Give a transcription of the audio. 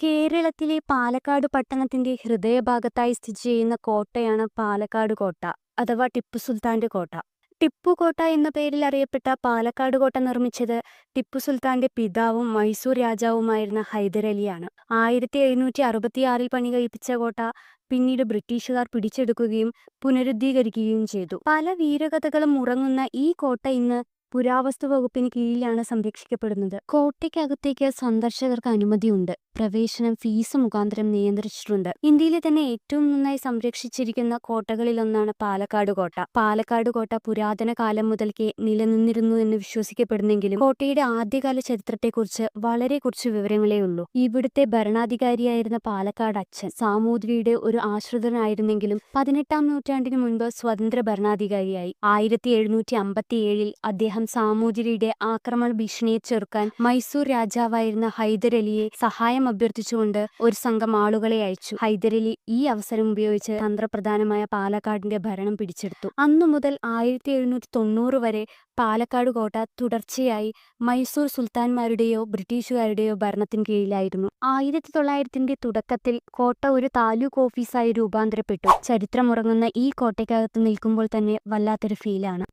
കേരളത്തിലെ പാലക്കാട് പട്ടണത്തിന്റെ ഹൃദയഭാഗത്തായി സ്ഥിതി ചെയ്യുന്ന കോട്ടയാണ് പാലക്കാട് കോട്ട അഥവാ ടിപ്പു സുൽത്താന്റെ കോട്ട. ടിപ്പു കോട്ട എന്ന പേരിൽ അറിയപ്പെട്ട പാലക്കാട് കോട്ട നിർമ്മിച്ചത് ടിപ്പു സുൽത്താന്റെ പിതാവും മൈസൂർ രാജാവുമായിരുന്ന ഹൈദരലിയാണ്. 1766 പണി കഴിപ്പിച്ച കോട്ട പിന്നീട് ബ്രിട്ടീഷുകാർ പിടിച്ചെടുക്കുകയും പുനരുദ്ധീകരിക്കുകയും ചെയ്തു. പല വീരകഥകളും ഉറങ്ങുന്ന ഈ കോട്ട ഇന്ന് പുരാവസ്തു വകുപ്പിന് കീഴിലാണ് സംരക്ഷിക്കപ്പെടുന്നത്. കോട്ടയ്ക്കകത്തേക്ക് സന്ദർശകർക്ക് അനുമതിയുണ്ട്. പ്രവേശനം ഫീസ് മുഖാന്തരം നിയന്ത്രിച്ചിട്ടുണ്ട്. ഇന്ത്യയിലെ തന്നെ ഏറ്റവും നന്നായി സംരക്ഷിച്ചിരിക്കുന്ന കോട്ടകളിലൊന്നാണ് പാലക്കാട് കോട്ട. പാലക്കാട് കോട്ട പുരാതന കാലം മുതൽക്കേ നിലനിന്നിരുന്നു എന്ന് വിശ്വസിക്കപ്പെടുന്നെങ്കിലും കോട്ടയുടെ ആദ്യകാല ചരിത്രത്തെക്കുറിച്ച് വളരെ കുറച്ച് വിവരങ്ങളേ ഉള്ളൂ. ഇവിടുത്തെ ഭരണാധികാരിയായിരുന്ന പാലക്കാട് അച്ഛൻ സാമൂതിരിയുടെ ഒരു ആശ്രിതനായിരുന്നെങ്കിലും 18-ാം നൂറ്റാണ്ടിന് മുൻപ് സ്വതന്ത്ര ഭരണാധികാരിയായി. 1757 അദ്ദേഹം സാമൂതിരിയുടെ ആക്രമണ ഭീഷണിയെ ചെറുക്കാൻ മൈസൂർ രാജാവായിരുന്ന ഹൈദരലിയെ സഹായം അഭ്യർത്ഥിച്ചുകൊണ്ട് ഒരു സംഘം ആളുകളെ അയച്ചു. ഹൈദരലി ഈ അവസരം ഉപയോഗിച്ച് തന്ത്രപ്രധാനമായ പാലക്കാടിന്റെ ഭരണം പിടിച്ചെടുത്തു. അന്നു മുതൽ 1790 വരെ പാലക്കാട് കോട്ട തുടർച്ചയായി മൈസൂർ സുൽത്താൻമാരുടെയോ ബ്രിട്ടീഷുകാരുടെയോ ഭരണത്തിന് കീഴിലായിരുന്നു. 1900-ന്റെ തുടക്കത്തിൽ കോട്ട ഒരു താലൂക്ക് ഓഫീസായി രൂപാന്തരപ്പെട്ടു. ചരിത്രമുറങ്ങുന്ന ഈ കോട്ടയ്ക്കകത്ത് നിൽക്കുമ്പോൾ തന്നെ വല്ലാത്തൊരു ഫീലാണ്.